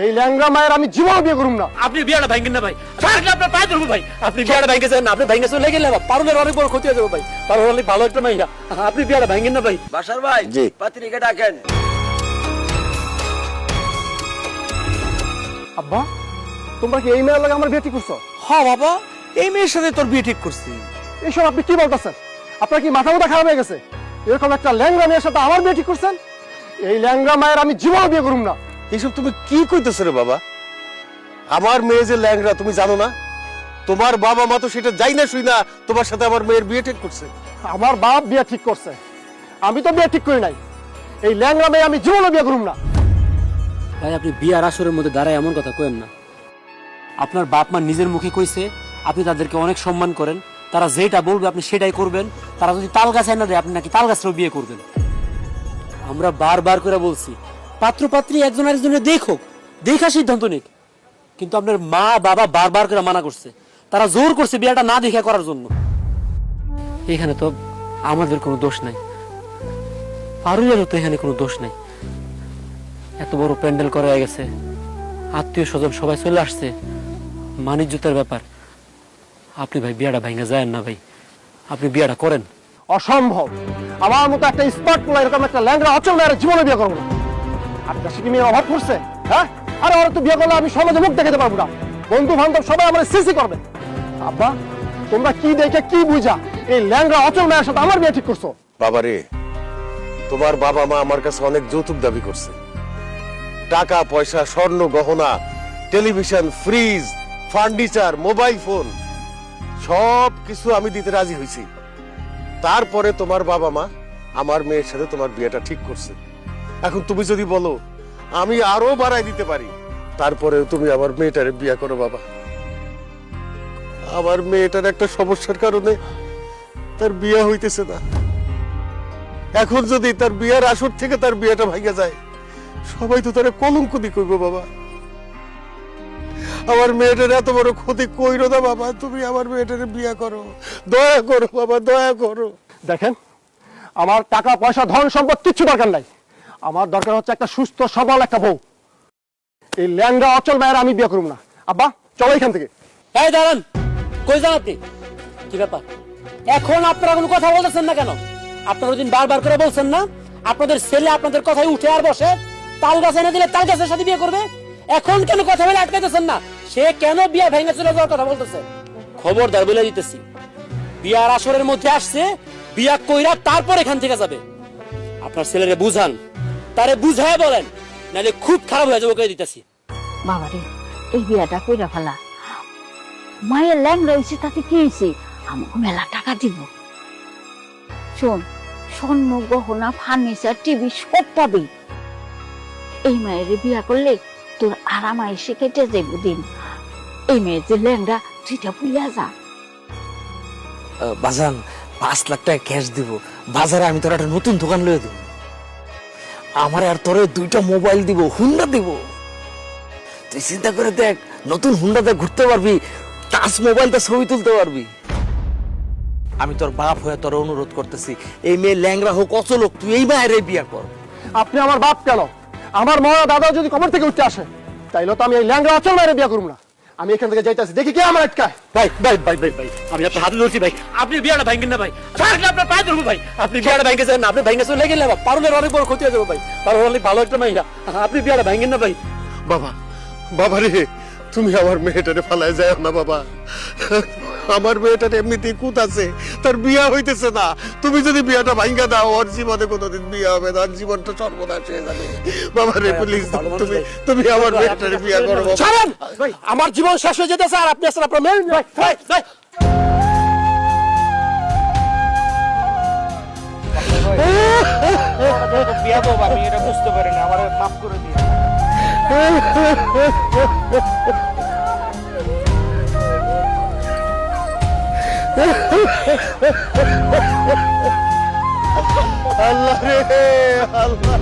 এই ল্যাংড়া মায়ের আমি জীবনে বিয়ে করুম না। আপনি বিয়াটা ভাঙেন না ভাই, আপনার পায়ে ধরবো ভাই। আপনি বিয়াটা ভাঙেছেন না, আপনি ভাঙে চলে গেলে পারুলের অনেক বড় ক্ষতি হয়ে যাবে ভাই। পারুল অনেক ভালো একটা মাইয়া, আপনি বিয়াটা ভাঙেন না ভাই। বাসার ভাই জি। পাত্রীকে ডাকেন। আব্বা, তোমরা কি এই মেয়ের লাগে আমার বিয়ে ঠিক করছো? হ্যাঁ বাবা, এই মেয়ের সাথে তোর বিয়ে ঠিক করছি। এইসব আপনি কি বলতেছেন? আপনার কি মাথা মাথা খারাপ হয়ে গেছে? এরকম একটা ল্যাংড়া মেয়ের সাথে আমার বিয়ে ঠিক করছেন? এই ল্যাংড়া মায়ের আমি জীবনে বিয়ে করুম না। এসব তুমি কি কইতেছো রে বাবা? আমার মেয়ে যে ল্যাংড়া তুমি জানো না? তোমার বাবা মা তো সেটা যাই না শুই না তোমার সাথে আমার মেয়ের বিয়ে ঠিক করছে। আমার বাপ বিয়ে ঠিক করছে, আমি তো বিয়ে ঠিক করি নাই। এই ল্যাংড়া মেয়ে আমি জীবনে বিয়ে করুম না। ভাই আপনি বিয়ার আসরের মধ্যে দাঁড়ায় এমন কথা কইেন না। আপনার বাপ মা নিজের মুখে কইছে আপনি তাদেরকে অনেক সম্মান করেন, তারা যেটা বলবে আপনি সেটাই করবেন। তারা যদি তাল গাছ এনে দেয় আপনি নাকি তাল গাছটাও বিয়ে করবেন। আমরা বারবার করে বলছি পাত্র পাত্রী একজন আরেকজনের দেখুক, দেখা সিদ্ধান্ত নিক, কিন্তু আপনার মা বাবা বারবার করে মানা করছে। তারা জোর করছে বিয়েটা না দেখা করার জন্য। এখানে তো আমাদের কোনো দোষ নাই, পারুলেরও তো এখানে কোনো দোষ নাই। এত বড় প্যান্ডেল করা হয়ে গেছে, আত্মীয় স্বজন সবাই চলে আসছে, মানিজ্যতার ব্যাপার। আপনি ভাই বিয়াটা ভাঙা যায় না ভাই, আপনি বিয়াটা করেন। অসম্ভব, আমার মতো একটা স্মার্ট পোলা এরকম একটা ল্যাংড়া অচল মেয়ের জীবনে বিয়ে করবো না। আর দেশে কি মেয়ের অভাব করছে? হ্যাঁ, আরে ওরা তো বিয়ে করলে আমি সমাজে মুখ দেখাতে পারবো না, বন্ধু বান্ধব সবাই আমার সিসি করবে। আব্বা, তোমরা কি দেখে কি বুঝা এই ল্যাংড়া অচল মেয়ের সাথে আমার বিয়ে ঠিক করছো? বাবা রে, তোমার বাবা মা আমার কাছে অনেক যৌতুক দাবি করছে। টাকা পয়সা, স্বর্ণ গহনা, television, fridge, furniture, mobile phone সব কিছু আমি দিতে রাজি হয়েছি। তারপরে তোমার বাবা মা আমার মেয়ের সাথে তোমার বিয়েটা ঠিক করছে। এখন তুমি যদি বলো আমি আরো বাড়াই দিতে পারি, তারপরেও তুমি আমার মেয়েটারে বিয়ে করো বাবা। আমার মেয়েটার একটা সমস্যার কারণে তার বিয়ে হইতেছে না। এখন যদি তার বিয়ের আসর থেকে তার বিয়েটা ভাঙা যায়, সবাই তো তারা কলঙ্ক দিয়ে কইবো বাবা। আমার মেয়েটার এত বড় ক্ষতি কইরো না বাবা, তুমি আমার মেয়েটারে বিয়ে করো, দয়া করো বাবা, দয়া করো। দেখেন, আমার টাকা পয়সা ধন সম্পদ কিচ্ছু দরকার নাই। আমার দরকার হচ্ছে একটা সুস্থ সবল একটা বউ। এই ল্যাংড়া অচল মেয়ের আমি বিয়ে করব না। আব্বা, চলো এখান থেকে। এই দাঁড়ান, কই যান আপনি? কি ব্যাপার এখন আপনারা কোনো কথা বলতেছেন না কেন? আপনারা ওইদিন বারবার করে বলছেন না আপনাদের ছেলে আপনাদের কথায় উঠে আর বসে, তাল গাছ এনে দিলে তাল গাছের সাথে বিয়ে করবে। এখন কেন কথা বলে আটকাইতেছেন না? সে কেন বিয়ে ভেঙে চলে যাওয়ার কথা বলতেছে? খবরদার বলে দিতেছি, বিয়ার আসরের মধ্যে আসছে, বিয়া কইরা তারপর এখান থেকে যাবে। আপনার ছেলেরে বুঝান, তারে বুঝায় বলেন, নাহলে খুব খারাপ হয়ে যাবে কই দিতেছি। বাবারে, এই বিয়াটা কইরা ফেলা। মায়ের ল্যাংড়া হয়েছে তাতে কি হয়েছে? আমাকে মেলা টাকা দিব। শোন, স্বর্ণ গহনা, ফার্নিচার, টিভি সব পাবি। এই মায়ের বিয়া করলে তোর আরাম এসে কেটে যাইব দিন। এই মেয়ের যে ল্যাংড়া তুইটা ভুলিয়া যা। বাজান 5 লাখ টাকা ক্যাশ দিব, বাজারে আমি তোর একটা নতুন দোকান লয়ে দেব। আমার আর তোরে 2টা মোবাইল দিব, হুন্ডা দিব। তুই চিন্তা করে দেখ, নতুন হুন্ডাতে ঘুরতে পারবি, টাচ মোবাইলটা ছবি তুলতে পারবি। আমি তোর বাপ হয়ে তোর অনুরোধ করতেছি, এই মেয়ে ল্যাংড়া হোক অচল হোক, তুই এই মায়ের বিয়া কর। আপনি আমার বাপ কেন? আমার মা দাদা যদি কবর থেকে উঠতে আসে, তাইলে তো আমি এই ল্যাংড়া অচল মেয়ের বিয়ে করব না। আমি এখান থেকে যাইতেছি, দেখি কে আমার আটকায়। ভাই ভাই ভাই ভাই ভাই, আমি আপনার হাতে ধরছি ভাই, আপনি বিয়াটা ভাঙেন না ভাই, আপনার পায়ে ধরবো ভাই। আপনি বিয়াটা ভাঙেছেন না, আপনি ভাঙে চলে গেলে পারুলের অনেক বড় ক্ষতি হয়ে যাবে ভাই। পারুল অনেক ভালো একটা মাইয়া, আপনি বিয়াটা ভাঙেন না ভাই। বাবা, বাবা রে, তুমি আমার মেয়েটারে ফালায় যায় না বাবা। আমার মেয়েটার এমনিতেই কুত আছে, তার বিয়া হইতেছে না। তুমি যদি বিয়াটা ভাঙ্গা দাও, ওর জীবনে কোনোদিন বিয়া হবে না, ওর জীবনটা সর্বনাশ হয়ে যাবে। বাবা রে, প্লিজ তুমি তুমি আমার মেয়েটারে বিয়া করো বাবা। ছাড়েন, আমার জীবন শেষ হয়ে যেতেছে আর আপনি আসলে আপনার মেয়ে। ভাই ভাই বিয়া বাবা, আমি এটা বুঝতে পারি না, আমার মাফ করে দিন। আল্লাহ রে আল্লাহ।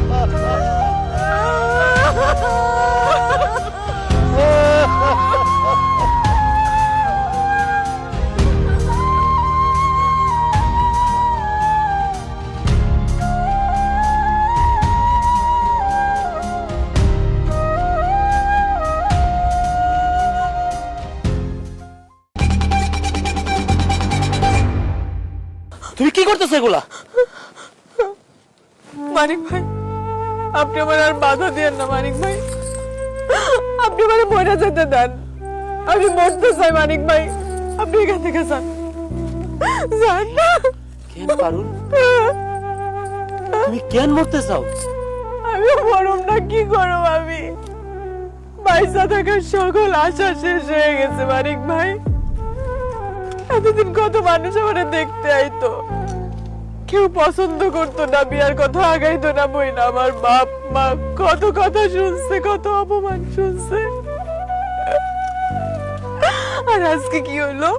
করতেছে এগুলা? মানিক ভাই, আপনি আমার আর বাধা দিয়েন না মানিক ভাই, আপনি আমার মরে যেতে দেন, আমি মরতে চাই মানিক ভাই, আপনি এখান থেকে যান, যান না। কেন পারুল, তুমি কেন মরতে চাও? আমি মরম না, কি করব আমি? পয়সা থাকার সকল আশা শেষ হয়ে গেছে মানিক ভাই। এতদিন কত মানুষ আমার দেখতে আইতো, কেউ পছন্দ করতো না, বিয়ার কথা আগাইতো না, বই না আমার বাপ মা কত কথা শুনছে, কত অপমান শুনছে। আর আজকে কি হলো?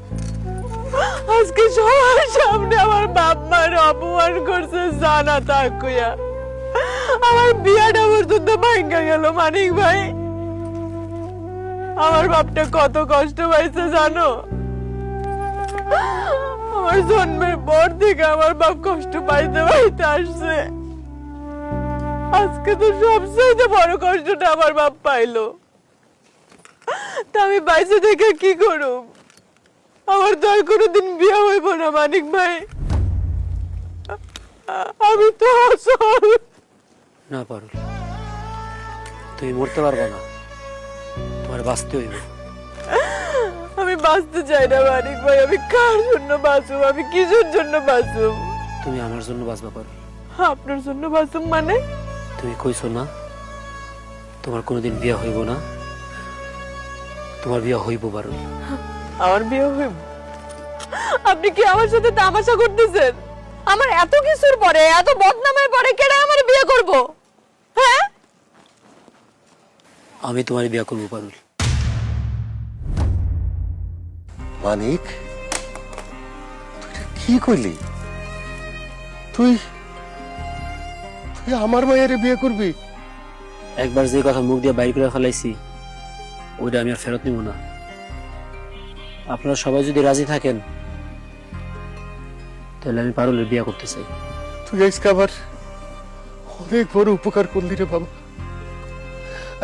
আজকে সবার সামনে আমার বাপ মার অপমান করছে, জানা থাক কইয়া আমার বিয়াটা পর্যন্ত ভাঙ্গা গেল মানিক ভাই। আমার বাপটা কত কষ্ট পাইছে জানো? আমার জন্মের পর থেকে আমার বাপ কষ্ট পাইতে পাইতে আসছে, আজকে তো সবচেয়ে বড় কষ্টটা আমার বাপ পাইলো। তা আমি বাইসে থেকে কি করব? আমার তো আর কোনোদিন বিয়ে হইব না মানিক ভাই, আমি তো অসল। না পারুল, তুমি মরতে পারবে না, তোমার বাঁচতে হইব। আমি বাঁচতে চাই না মানিক ভাই, আমি কার জন্য বাঁচুম? আমি কিসের জন্য বাঁচুম? তুমি আমার জন্য বাঁচবা পারুল। আপনার জন্য বাঁচুম মানে? তুমি কইছো না তোমার কোনোদিন বিয়ে হইব না, তোমার বিয়ে হইব পারুল। আমার বিয়ে হইব? আপনি কি আমার সাথে তামাশা করতেছেন? আমার এত কিছুর পরে, এত বদনামের পরে কেন আমার বিয়ে করব? হ্যাঁ, আমি তোমার বিয়ে করবো পারুল। মানিক, তুই এটা কি কইলি? তুই তুই আমার মায়ের বিয়ে করবি? একবার যে কথা মুখ দিয়ে বাইর করে ফেলাইছি, ওইটা আমি আর ফেরত নিব না। আপনারা সবাই যদি রাজি থাকেন, তাহলে আমি পারুলের বিয়ে করতে চাই। তুই আজকে আবার অনেক বড় উপকার করলি রে বাবা।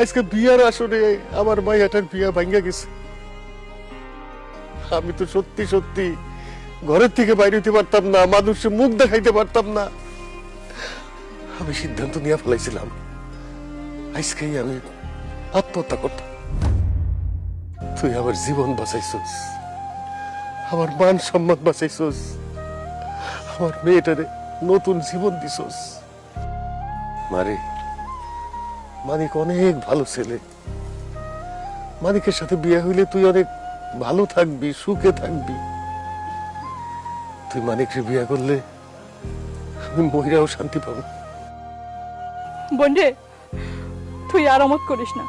আজকে বিয়ার আসরে আমার মাইয়াটার বিয়া ভাঙ্গা গেছে। আমি তো সত্যি সত্যি ঘরের থেকে বাইরে হইতে পারতাম না, মানুষের মুখ দেখাইতে পারতাম না। আমি সিদ্ধান্ত নিয়ে ফেলাইছিলাম আজকেই আমি আত্মহত্যা করতাম। তুই আমার জীবন বাঁচাইছস, আমার মান সম্মান বাঁচাইছস, আমার মেয়েটারে নতুন জীবন দিছস। মারে, মানিক অনেক ভালো ছেলে। মানিকের সাথে বিয়ে হইলে তুই অনেক ভালো থাকবি, সুখে থাকবি। তুই মানিককে বিয়ে করলে আমি মহিলাও শান্তি পাবো। বন্ধে, তুই আর অমত করিস না।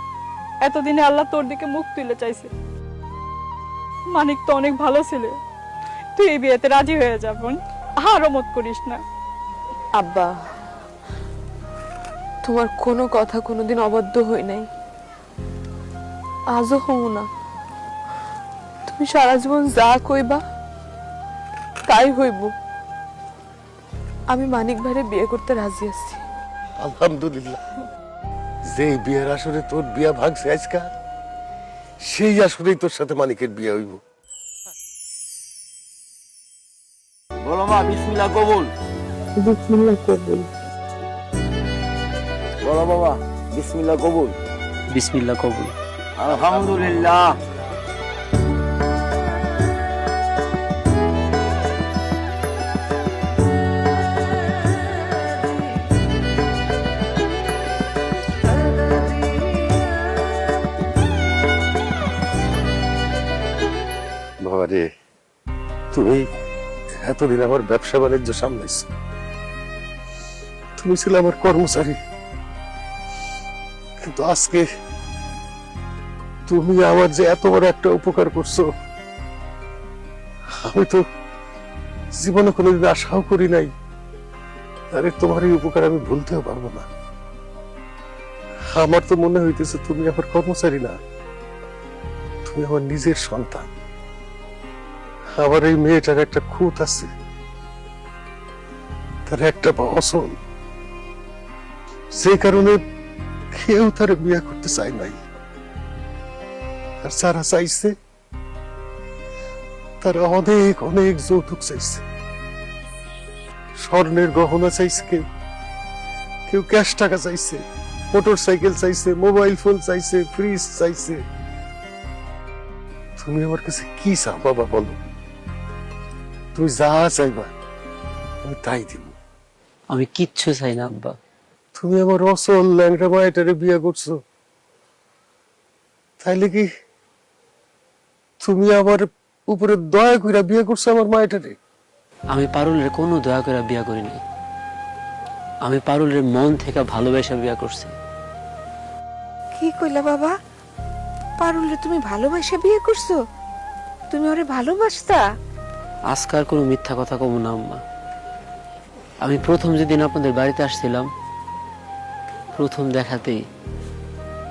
এতদিনে আল্লাহ তোর দিকে মুখ তুলে চাইছে। মানিক তো অনেক ভালো ছেলে, তুই এই বিয়েতে রাজি হয়ে যা বোন, আর অমত করিস না। আব্বা, তোমার কোনো কথা কোনোদিন অবাধ্য হই নাই, আজও হও না। তুমি সারা জীবন যা কইবা তাই হইব। আমি মানিক ভাইরে বিয়ে করতে রাজি আছি। আলহামদুলিল্লাহ, যে বিয়ের আসরে তোর বিয়া ভাগছে আজকা, সেই আসরেই তোর সাথে মানিকের বিয়ে হইব। বলো মা, বিসমিল্লাহ কবুল। বিসমিল্লাহ কবুল। বলো বাবা, বিসমিল্লাহ কবুল। বিসমিল্লাহ কবুল। আলহামদুলিল্লাহ। বাবা রে, তুমি এতদিন আমার ব্যবসা বাণিজ্য সামলাইছ, তুমি ছিলে আমার কর্মচারী, কিন্তু আজকে তুমি আমার যে এত বড় একটা উপকার করছো, আমি তো জীবনে কোনোদিন আশাও করি নাই। আরে তোমার এই উপকার আমি ভুলতেও পারবো না। আমার তো মনে হইতেছে তুমি আমার কর্মচারী না, তুমি আমার নিজের সন্তান। আমার এই মেয়েটার একটা খুঁত আছে, তার একটা অসল, সেই কারণে কেউ তার বিয়ে করতে চায় নাই। আর যারা চাইছে তারা অনেক অনেক যৌতুক চাইছে। স্বর্ণের গহনা চাইছে, কেউ কেউ ক্যাশ টাকা চাইছে, মোটর সাইকেল চাইছে, মোবাইল ফোন চাইছে, ফ্রিজ চাইছে। তুমি আমার কাছে কি চাও বাবা বলো? তুমি যা চাইবা আমি তাই দিব। আমি কিচ্ছু চাই না আব্বা। তুমি আমার অসল ল্যাংটা মায়েটারে বিয়ে করছো, তাইলে কি তুমি আমার উপরে দয়া কইরা বিয়ে করছো আমার মায়েটারে? আমি পারুলের কোনো দয়া করে বিয়া করিনি। আমি পারুলের মন থেকে ভালোবাসা বিয়া করছি। কি কইলা বাবা? পারুলে তুমি ভালোবাসা বিয়ে করছো? তুমি ওরে ভালোবাসতা? আজকাল কোনো মিথ্যা কথা কম না আম্মা। আমি প্রথম যেদিন আপনাদের বাড়িতে আসছিলাম, প্রথম দেখাতেই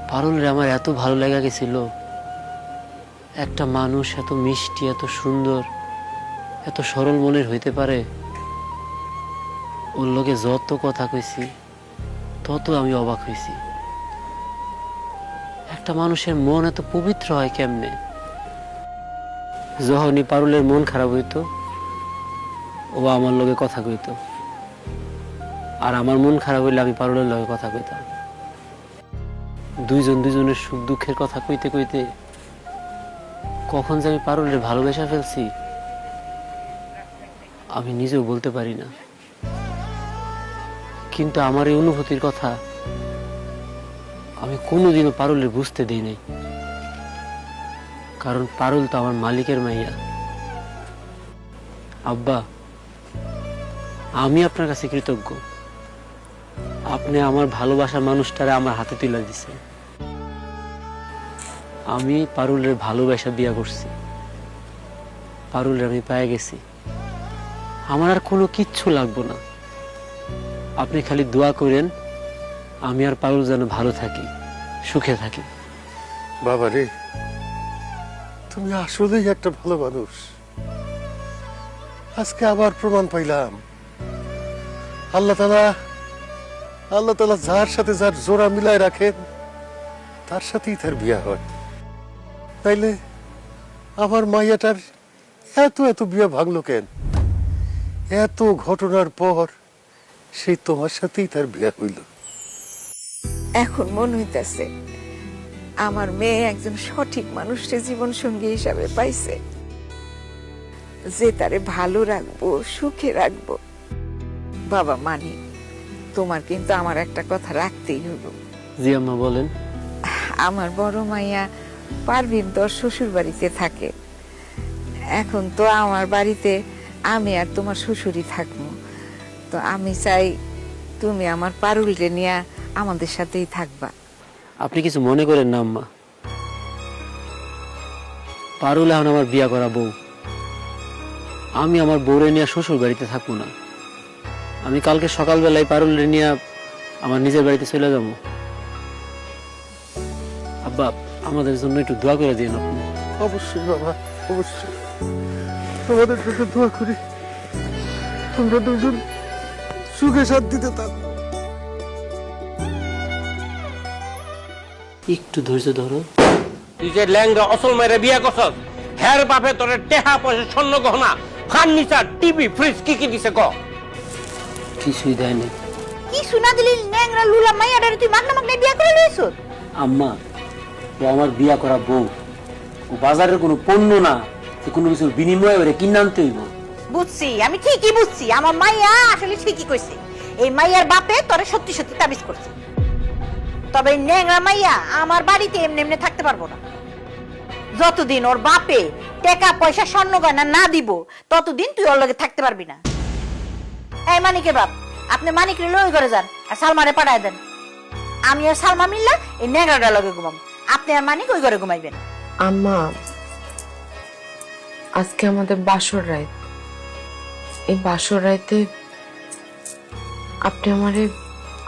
পারুলের আমার এত ভালো লেগে গেছিল। একটা মানুষ এত মিষ্টি, এত সুন্দর, এত সরল মনের হইতে পারে। ওর লোকে যত কথা কইছি তত আমি অবাক হয়েছি। একটা মানুষের মন এত পবিত্র হয় কেমনে? যখনই পারুলের মন খারাপ হইতো ও আমার লগে কথা কইতো, আর আমার মন খারাপ হইলে আমি পারুলের লগে কথা কইতাম। দুইজন দুইজনের সুখ দুঃখের কথা কইতে কইতে কখন যে আমি পারুলের ভালোবাসা ফেলছি আমি নিজেও বলতে পারি না। কিন্তু আমার এই অনুভূতির কথা আমি কোনোদিনও পারুলের বুঝতে দিই নাই, কারণ পারুল তো আমার মালিকের মাইয়া। আব্বা, আমি আপনার কাছে কৃতজ্ঞ। আপনি আমার ভালোবাসার মানুষটারে আমার হাতে তুলে দিছে। আমি পারুলের ভালোবাসা বিয়া করছি, পারুলের আমি পেয়ে গেছি। আমার আর কোনো কিচ্ছু লাগবো না। আপনি খালি দোয়া করেন আমি আর পারুল যেন ভালো থাকি, সুখে থাকি। বাবা রে, তুমি আসলেই একটা ভালো মানুষ। আজকে আবার প্রমাণ পাইলাম আল্লাহ তাআলা যার সাথে যার জোড়া মিলায় রাখেন তার সাথেই তার বিয়া হয়। তাইলে আমার মাইয়াটার এত এত বিয়া ভাঙলো কেন? এত ঘটনার পর সেই তোমার সাথেই তার বিয়া হইল। এখন মনে হইতেছে আমার মেয়ে একজন সঠিক মানুষকে জীবন সঙ্গী হিসাবে পাইছে, যে তারে ভালো রাখবো, সুখে রাখবো। বাবা মানি, তোমার কিন্তু আমার একটা কথা রাখতেই হইব। জি আম্মা বলেন। আমার বড় মাইয়া পারভিন তোর শ্বশুর বাড়িতে থাকে। এখন তো আমার বাড়িতে আমি আর তোমার শ্বশুরই থাকবো। তো আমি চাই তুমি আমার পারুলরে নিয়ে আমাদের সাথেই থাকবা। আপনি কিছু মনে করেন না আম্মা, পারুল এখন আমার বিয়া করা বউ। আমি আমার বউরে নিয়ে শ্বশুর বাড়িতে থাকবো না। আমি কালকে সকালবেলায় পারুলরে নিয়ে আমার নিজের বাড়িতে চলে যাবো। আব্বা, আমাদের জন্য একটু দোয়া করে দিন আপনি। অবশ্যই বাবা, অবশ্যই তোমাদের জন্য দোয়া করি। তোমরা দুজন সুখে শান্তিতে থাকো। একটু ধৈর্য ধরো। তুই যে ল্যাংরা অসল মেরে বিয়ে করছস, হ্যার বাপে তোর টেহা পয়সা, স্বর্ণ গহনা, ফার্নিচার, টিভি, ফ্রিজ কি কি দিছে ক? কিছুই দেয়নি কি শুনা দিলি ন্যাংরা লুলা মাইয়াডারে তুই মাগনা মাগনা বিয়া করে লইছ? আম্মা। ও আমার বিয়া করা বউ, ও বাজারের কোনো পণ্য না যে কোনো কিছুর বিনিময়ে ওরে কিনে আনতে হইব। বুঝছি, আমি ঠিকই বুঝছি। আমার মাইয়া আসলে ঠিকই কইছে। এই মাইয়ার বাপে তোরে সত্যি সত্যি তাবিজ করছে। তবে এই ন্যাংরা মাইয়া আমার বাড়িতে এমনি এমনি থাকতে পারবো না। যতদিন ওর বাপে টাকা পয়সা স্বর্ণ গয়না না দিব ততদিন তুই ওর লগে থাকতে পারবি না। এই মানিকের বাপ, আপনি মানিকরে লই করে যান আর সালমারে পাঠায় দেন। আমি আর সালমা মিল্লা এই ন্যাংরাটার লগে ঘুমাম, আপনি আর মানিক ওই ঘরে ঘুমাইবেন। আম্মা, আজকে আমাদের বাসর রাত। এই বাসর রাতে আপনি আমারে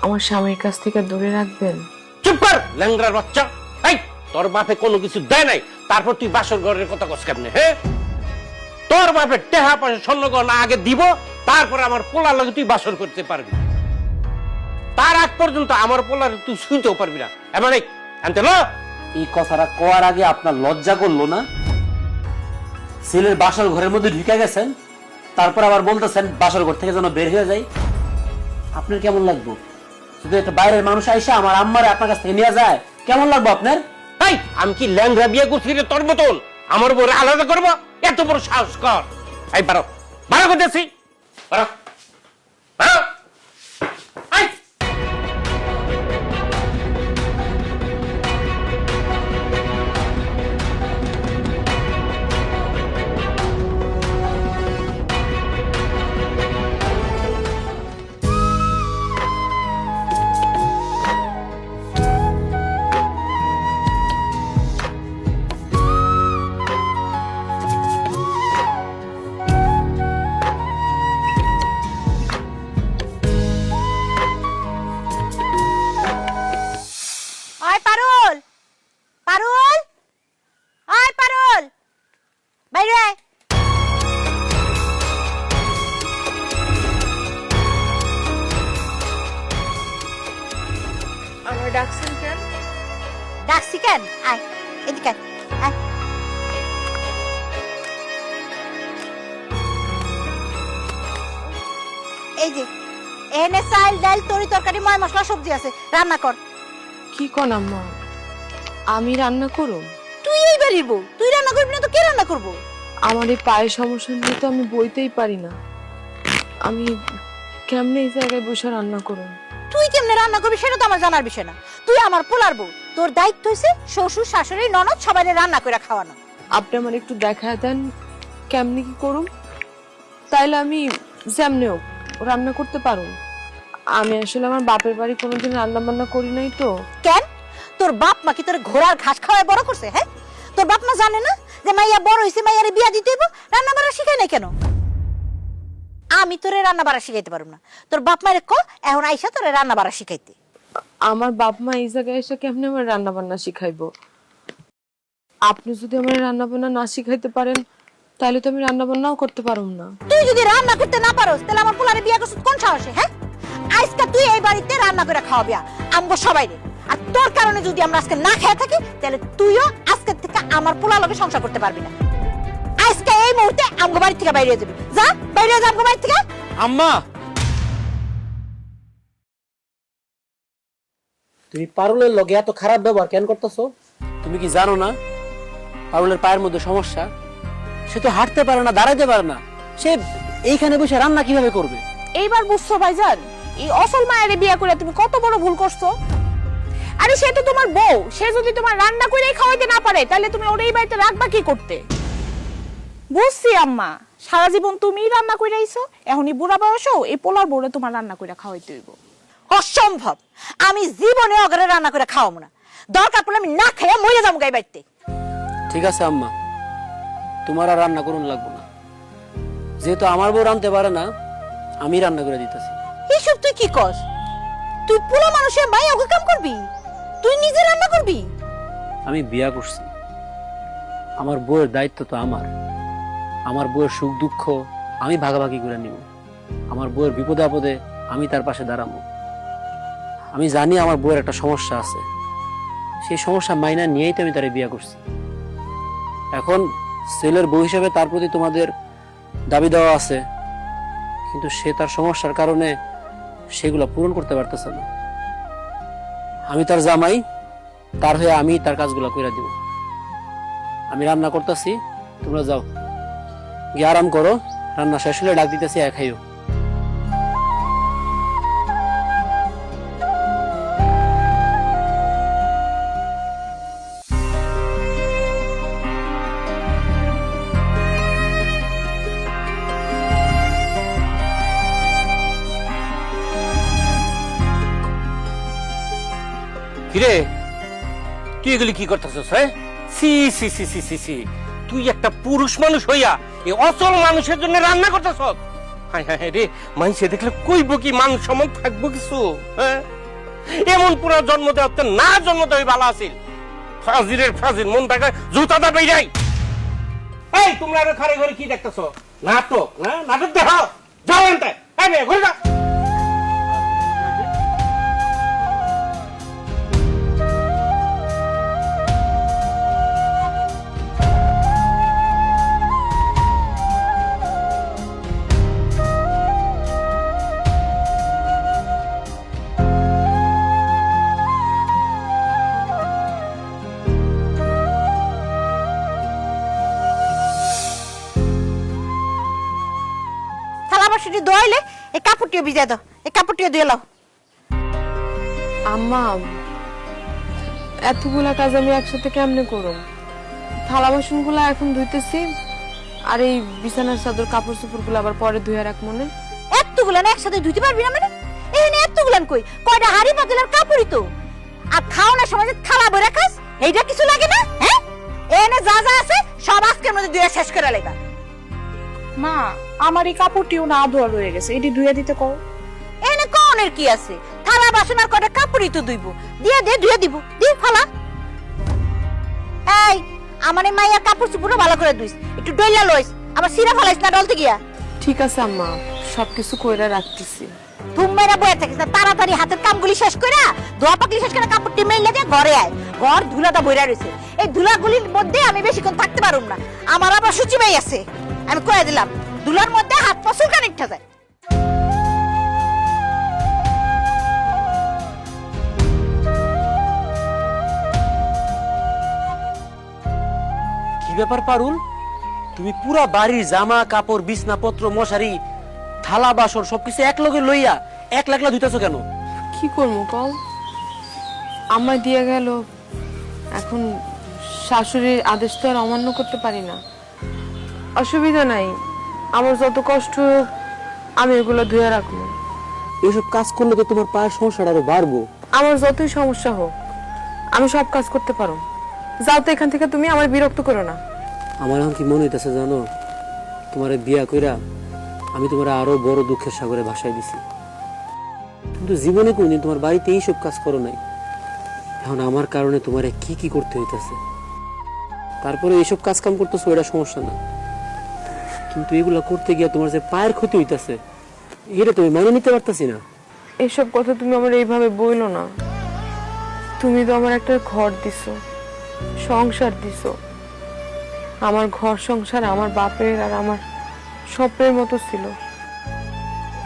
আমার স্বামীর কাছ থেকে দূরে রাখবেন? চুপ কর ল্যাংরার বাচ্চা। এই তোর বাপে কোনো কিছু দেয় নাই, তারপর তুই বাসর ঘরের কথা কস কেমনে? হ্যাঁ, তোর বাপে টেহা পয়সা স্বর্ণ গহনা আগে দিব, তারপর আমার পোলার লগে তুই বাসর করতে পারবি। তার আগ পর্যন্ত আমার পোলার তুই শুনতেও পারবি না। এমন আনতে লো। এই কথাটা কওয়ার আগে আপনার লজ্জা করলো না? ছেলের বাসার ঘরের মধ্যে ঢুকে গেছেন, তারপর আবার বলতেছেন বাসর ঘর থেকে যেন বের হয়ে যাই। আপনার কেমন লাগবে যদি একটা বাইরের মানুষ আইসা আমার আম্মারে আপনার কাছ থেকে নিয়ে যায়? কেমন লাগবে আপনার? এই আমি কি ল্যাংড়া বিয়ে করছি রে তোর মতন? আমার বউরে আলাদা করবো? এত বড় সাহস কর! এই বারো বারো করতেছি, বারো বারো। এই আয় পারুল, পারুল, আয় পারুল, বাইরে আয়। আমার ডাকছেন কেন? ডাকছি কেন? আয় এদিকে আয়, আয়। এই যে এনে চাল ডাল তরি তরকারি ময় মশলা সবজি আছে, রান্না কর। কি কোন আম্মা, আমি রান্না করব? তুই এই বাড়ির বউ, তুই রান্না করবি না তো কে রান্না করবো? আমার এই পায়ের সমস্যা নিয়ে তো আমি বইতেই পারি না। আমি কেমনে এই জায়গায় বসে রান্না করব? তুই কেমনে রান্না করবি সেটা তো আমার জানার বিষয় না। তুই আমার পোলার বউ, তোর দায়িত্ব হইছে শ্বশুর শাশুড়ি ননদ সবাইরে রান্না করে খাওয়ানো। আপনি আমার একটু দেখায় দেন কেমনে কি করুম, তাইলে আমি যেমনেও রান্না করতে পারুম। আমি আসলে আমার বাপের বাড়ি কোনোদিন রান্না বান্না করি নাই তো। কেন? তোর বাপ মা কি তোর ঘোড়ার ঘাস খাওয়ায় বড় করছে? হ্যাঁ, তোর বাপ মা জানে না যে মাইয়া বড় হইছে, মাইয়ারে বিয়া দিতে হইব? রান্না বাড়া শিখাই নাই কেন? আমি তোরে রান্না বাড়া শিখাইতে পারব না। তোর বাপ মায়ের ক এখন আইসা তোরে রান্না বাড়া শিখাইতে। আমার বাপ মা এই জায়গায় এসে কেমনে আমার রান্না বান্না শিখাইবো? আপনি যদি আমার রান্না বান্না না শিখাইতে পারেন তাহলে তো আমি রান্না বান্নাও করতে পারুম না। তুই যদি রান্না করতে না পারোস তাহলে আমার পোলারে বিয়া করছিস কোন সাহসে? হ্যাঁ, আজকে তুই এই বাড়িতে রান্না করে খাওয়াবি আমগো সবাইরে। আর তোর কারণে যদি আমরা আজকে না খেয়ে থাকি তাহলে তুইও আজকে থেকে আমার পোলার লগে সংসার করতে পারবি না। আজকে এই মুহূর্তে আমগো বাড়ি থেকে বাইরে যাবি। যা বাইরে যা আমগো বাড়ি থেকে। আম্মা, তুমি পারুলের লগে এত খারাপ ব্যবহার কেন করতেছো? তুমি কি জানো না পারুলের পায়ের মধ্যে সমস্যা? সে তো হাঁটতে পারে না, দাঁড়াইতে পারে না, সে এইখানে বসে রান্না কিভাবে করবে? এইবার বুঝছো ভাইজান, এই অসল মায়ের বিয়ে করে তুমি কত বড় ভুল করছো। আরে সে তো তোমার বউ, সে যদি তোমার রান্না করেই খাওয়াইতে না পারে তাহলে তুমি ওর এই বাড়িতে রাখবা কি করতে? বুঝছি আম্মা, সারা জীবন তুমিই রান্না করে আইছো, এখনই বুড়া বয়সেও এই পোলার বউরে তোমার রান্না করে খাওয়াইতে হইব। অসম্ভব, আমি জীবনে অগরে রান্না করে খাওয়াবো না। দরকার পড়লে আমি না খেয়ে মরে যাবো গাই বাড়িতে। ঠিক আছে আম্মা, তোমার আর রান্না করুন লাগবো না। যেহেতু আমার বউ রাঁধতে পারে না, আমি রান্না করে দিতেছি। এইসব তুই কি কস? তুই পুরো মানুষের মাই ওকে কাম করবি? তুই নিজে রান্না করবি? আমি বিয়া করছি, আমার বউয়ের দায়িত্ব তো আমার। আমার বউয়ের সুখ দুঃখ আমি ভাগাভাগি করে নিব। আমার বউয়ের বিপদে আপদে আমি তার পাশে দাঁড়াবো। আমি জানি আমার বউয়ের একটা সমস্যা আছে, সেই সমস্যা মাইনা নিয়েই তো আমি তারে বিয়া করছি। এখন ছেলের বউ হিসেবে তার প্রতি তোমাদের দাবি দেওয়া আছে, কিন্তু সে তার সমস্যার কারণে সেগুলো পূরণ করতে পারতেছে না। আমি তার জামাই, তার হয়ে আমি তার কাজগুলো কইরা দিব। আমি রান্না করতেছি, তোমরা যাও গিয়ে আরাম করো। রান্না শেষ হলে ডাক দিতেছি, এক খাইও। কিরে, তুই এগুলি কি করতেছিস? হ্যাঁ, সি সি সি সি সি সি, তুই একটা পুরুষ মানুষ হইয়া এই অচল মানুষের জন্য রান্না করতেছ? হায় হায় রে, মানুষে দেখলে কইব কি, মান সম্মান থাকবো কিছু? হ্যাঁ, এমন পুরা জন্ম দেওয়া না, জন্ম দেওয়াই ভালো আছিল। ফাজিরের ফাজির, মন থাকে জুতাটা বেরাই। এই তোমরা আরো খারে ঘরে কি দেখতেছ? নাটক না, নাটক দেখো, যাও এনতে। এই মেয়ে ঘুরে যাও। বাসনটি ধোয়াইলে এই কাপড়টিও ভিজা দাও, এই কাপড়টিও ধুয়ে লাও। আম্মা এতগুলা কাজ আমি একসাথে কেমনে করব? থালা বাসন গুলা এখন ধুইতেছি, আর এই বিছানার চাদর কাপড় চোপড় গুলো আবার পরে ধুয়ে রাখ মনে। এতগুলান একসাথে ধুইতে পারবি না মানে? এখানে এতগুলান কই? কয়টা হাড়ি পাতিলার কাপড়ই তো। আর খাওয়ানোর সময় যে থালা বইরা খাস, এইটা কিছু লাগে না? হ্যাঁ, এনে যা যা আছে সব আজকের মধ্যে ধুয়ে শেষ করে লাইবা। মা আমার এই কাপড়টিও না ধোয়া রয়ে গেছে, এটি ধুয়ে দিতে কও। এনে কোনের কি আছে? থালা বাসন আর কয়টা কাপড়ই তো ধুইব, দিয়ে দে ধুয়ে দিব, দি ফালা। এই আমার এই মাইয়ার কাপড় চুপড় ভালো করে ধুইস, একটু ডইলা লইস, আবার সিরা ফালাইস না ডলতে গিয়া। ঠিক আছে আম্মা, সবকিছু কইরা রাখতেছি। তুমরা বয়ে থাকিস না, তাড়াতাড়ি হাতের কামগুলি শেষ কইরা দোয়া পাকলি শেষ করে কাপড়টি মেইলা দিয়ে ঘরে আয়। ঘর ধুলাটা বইরা রইছে, এই ধুলাগুলির মধ্যে আমি বেশিক্ষণ থাকতে পারুম না। আমার আবার সূচিবাই আছে, আমি কয়ে দিলাম ধুলার মধ্যে হাত পা চুলকানি উঠা যায়। কি ব্যাপার পারুল, তুমি পুরা বাড়ির জামা কাপড় বিছনাপত্র মশারি থালা বাসন সবকিছু এক লগে লইয়া একলা একলা ধুইতেছো কেন? কি করবো কল, আম্মা দিয়ে গেল, এখন শাশুড়ির আদেশ তো আর অমান্য করতে পারি না। অসুবিধা নাই, আমার যত কষ্ট হোক আমি এগুলো ধুয়ে রাখবো। এইসব কাজ করলে তো তোমার পায়ের সমস্যাটা আরো বাড়বো। আমার যতই সমস্যা হোক আমি সব কাজ করতে পারো। যাও তো এখান থেকে, তুমি আমার বিরক্ত করো না। আমার এখন কি মনে হইতেছে জানো, তোমার বিয়া কইরা আমি তোমার আরো বড় দুঃখের সাগরে ভাসাই দিছি। কিন্তু জীবনে কোনদিন তোমার বাড়িতে এইসব কাজ করো নাই, এখন আমার কারণে তোমার কি কি করতে হইতেছে। তারপরে এইসব কাজ কাম করতেছো, এটা সমস্যা না, কিন্তু এগুলা করতে গিয়া তোমার যে পায়ের ক্ষতি হইতেছে এটা তুমি মেনে নিতে পারতাছি না। এইসব কথা তুমি আমার এইভাবে বইলো না। তুমি তো আমার একটা ঘর দিছো, সংসার দিছো। আমার ঘর সংসার আমার বাপের আর আমার স্বপ্নের মতো ছিল।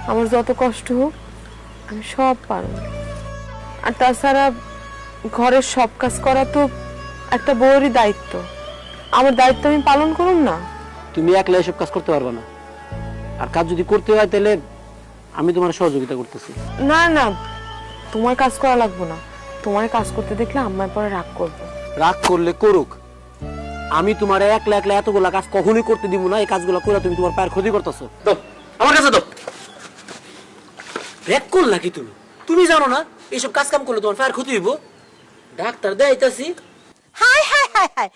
আমার যত কষ্ট হোক আমি সব পারব। আর তাছাড়া ঘরের সব কাজ করা তো একটা বউয়েরই দায়িত্ব। আমার দায়িত্ব আমি পালন করুম না? তুমি একলা এসব কাজ করতে পারবে না, আর কাজ যদি করতে হয় তাহলে আমি তোমার সহযোগিতা করতেছি। না না, তোমার কাজ করা লাগবে না। তোমার কাজ করতে দেখলে আমার পরে রাগ করবে। রাগ করলে করুক, আমি তোমার একলা একলা এতগুলা কাজ কখনোই করতে দিব না। এই কাজগুলো করে তুমি তোমার পায়ের ক্ষতি করতেছো। তো আমার কাছে তো ব্রেক করল নাকি তুমি? তুমি জানো না এইসব কাজ কাম করলে তোমার পায়ের ক্ষতি হইব? ডাক্তার দেখাইতাছি। হাই হাই হাই হাই,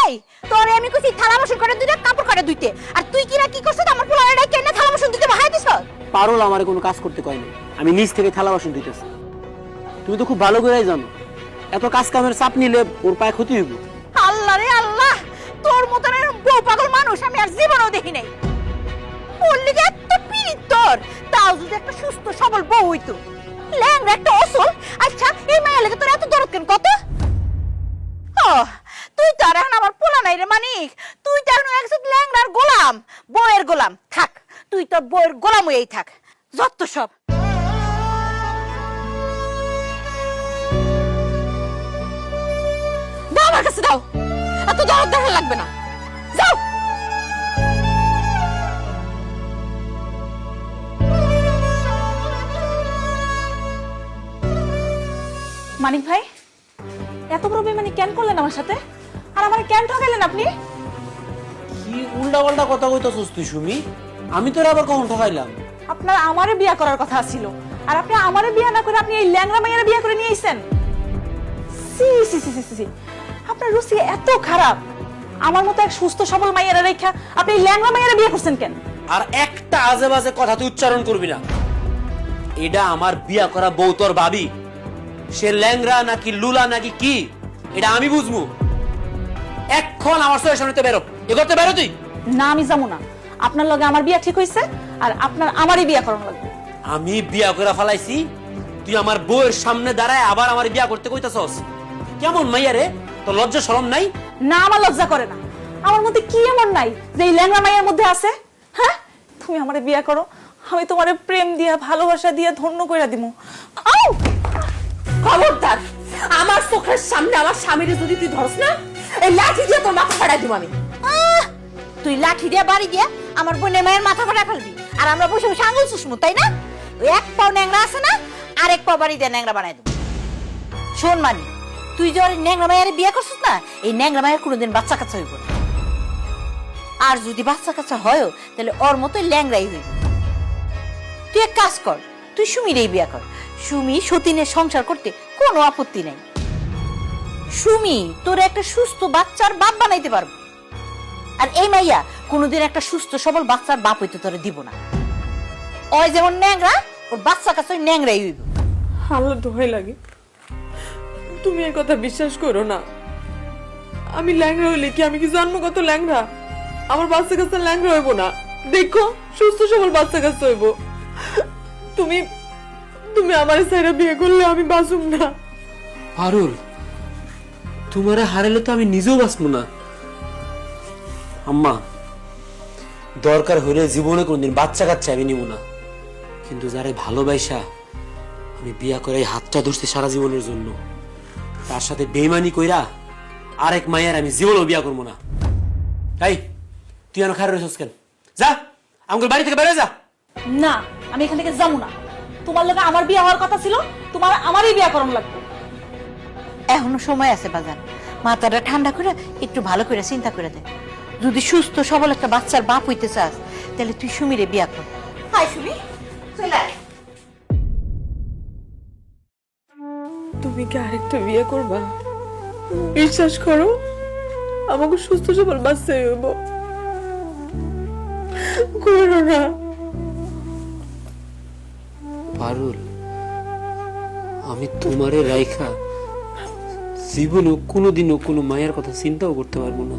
এই তোরে আমি কইছি থালা বাসন করে দুইটা কাপড় করে দুইতে, আর তুই কিরা কি করছিস? আমার পোলারে কেন থালা বাসন দিতে বাহাই দিছস? পারুল আমারে কোনো কাজ করতে কয় নাই, আমি নিজ থেকে থালা বাসন দিতেছি। তুমি তো খুব ভালো করেই জানো এত কাজ কামের চাপ নিলে ওর পায়ে ক্ষতি হইব। আল্লাহ রে আল্লাহ, তোর মতন বউ পাগল মানুষ আমি আর জীবনেও দেখি নাই। বললি যে এত পিরিত তোর, তাও যদি একটা সুস্থ সবল বউ হইতো। ল্যাংড়া একটা অসল। আচ্ছা এই মায়া লেগে তোর এত দরদ কেন কত? তুই তো আর এখন আমার পোলা নাই রে মানিক, তুই তো এখন একজন ল্যাংড়ার গোলাম, বউয়ের গোলাম। থাক, তুই তোর বউয়ের গোলাম হয়েই থাক, যত সব। দাও আমার কাছে দাও, এত দরদ দেখা লাগবে না, যাও। মানিক ভাই, এত বড় বেমানি কেন করলেন আমার সাথে? আর আমার কেন ঠকাইলেন আপনি? কি উল্টা পাল্টা কথা কইতাছস তুই সুমি? আমি তোর আবার কখন ঠকাইলাম? আপনার আমারে বিয়া করার কথা ছিল, আর আপনি আমারে বিয়া না করে আপনি এই ল্যাংড়া মাইয়ারে বিয়া করে নিয়ে আইছেন। সি সি সি সি, আপনার রুচি এত খারাপ। আমার মতো এক সুস্থ সবল মাইয়ারে রেখা আপনি এই ল্যাংড়া মাইয়ারে বিয়া করছেন কেন? আর একটা আজে বাজে কথা তুই উচ্চারণ করবি না। এটা আমার বিয়া করা বউ তোর ভাবি, সে ল্যাংড়া নাকি লুলা নাকি কি এটা আমি বুঝবো। এখন আমার চোখের সামনে বেরো, এ করতে বেরো তুই। না আমি যাবো না, আপনার লগে আমার বিয়া ঠিক হইছে, আর আপনার আমারই বিয়া করানো লাগবে। আমি বিয়া করে ফেলাইছি, তুই আমার বউয়ের সামনে দাঁড়ায় আবার আমার বিয়া করতে কইতাছস? কেমন মাইয়া রে, তোর লজ্জা শরম নাই? না আমার লজ্জা করে না। আমার মধ্যে কি এমন নাই যে এই ল্যাংড়া মাইয়ার মধ্যে আছে? হ্যাঁ, তুমি আমারে বিয়া করো, আমি তোমারে প্রেম দিয়া ভালোবাসা দিয়া ধন্য কইরা দিমু। আউ খবরদার, আমার চোখের সামনে আমার স্বামীরে যদি তুই ধরস না, এই লাঠি দিয়ে তোর মাথা ফাড়াই দিব আমি। তুই লাঠি দিয়ে বাড়ি দিয়ে আমার বোনের মায়ের মাথা ফাড়া ফেলবি, আর আমরা বসে বসে আঙুল চুষমু, তাই না? ওই এক পাও ন্যাংরা আছে না, আর এক পাও বাড়ি দিয়ে ন্যাংরা বানাই দেবো। শোন মানি, তুই যে ওর ন্যাংরা মায়ের বিয়ে করছিস না, এই ন্যাংরা মায়ের কোনোদিন বাচ্চা কাচ্চা হইব না। আর যদি বাচ্চা কাচ্চা হয়ও, তাহলে ওর মতোই ল্যাংরাই হইব। তুই এক কাজ কর, তুই সুমিরেই বিয়ে কর। সুমি সতীনের সংসার করতে কোনো আপত্তি নাই। সুমি তোর একটা সুস্থ বাচ্চার বাপ বানাইতে পারবো, আর এই মাইয়া কোনোদিন একটা সুস্থ সবল বাচ্চার বাপ হইতে তোরে দিব না। ওই যেমন ন্যাংরা, ওর বাচ্চা কাছে ওই ন্যাংরাই হইব। আল্লাহ দোহাই লাগে, তুমি এই কথা বিশ্বাস করো না। আমি ল্যাংড়া হইলে কি, আমি কি জন্মগত ল্যাংড়া? আমার বাচ্চা কাচ্চা ল্যাংড়া হইব না, দেখো সুস্থ সবল বাচ্চা কাচ্চা হইব। তুমি তুমি আমার সাইরা বিয়ে করলে আমি বাঁচুম না। পারুল, তোমারে হারালে তো আমি নিজেও বাঁচবো না। আম্মা, দরকার হলে জীবনে কোনদিন বাচ্চা কাচ্চা আমি নিব না, কিন্তু যারে ভালোবাসা আমি বিয়া করে হাতটা ধরছি সারা জীবনের জন্য, তার সাথে বেইমানি কইরা আরেক মায়ের আমি জীবনও বিয়া করবো না। তাই তুই আমার খারাপ রেছিস কেন? যা আমার বাড়ি থেকে বেরো যা। না, আমি এখান থেকে যাবো না। তোমার লগে আমার বিয়ে হওয়ার কথা ছিল, তোমার আমারই বিয়ে করানো লাগবে। এখনো সময় আছে বাজান, মাথাটা ঠান্ডা করে একটু ভালো করে চিন্তা করে দে। যদি সুস্থ সবল একটা বাচ্চার বাপ হইতে চাস, তাহলে তুই সুমিরে বিয়া কর। হাই সুমি, চলে আয়। তুমি কি আরেকটা বিয়ে করবা? বিশ্বাস করো, আমাকে সুস্থ সবল বাচ্চা হইব। করো না। পারুল, আমি তোমারে রাইখা জীবনেও কোনোদিনও কোনো মায়ের কথা চিন্তাও করতে পারবো না।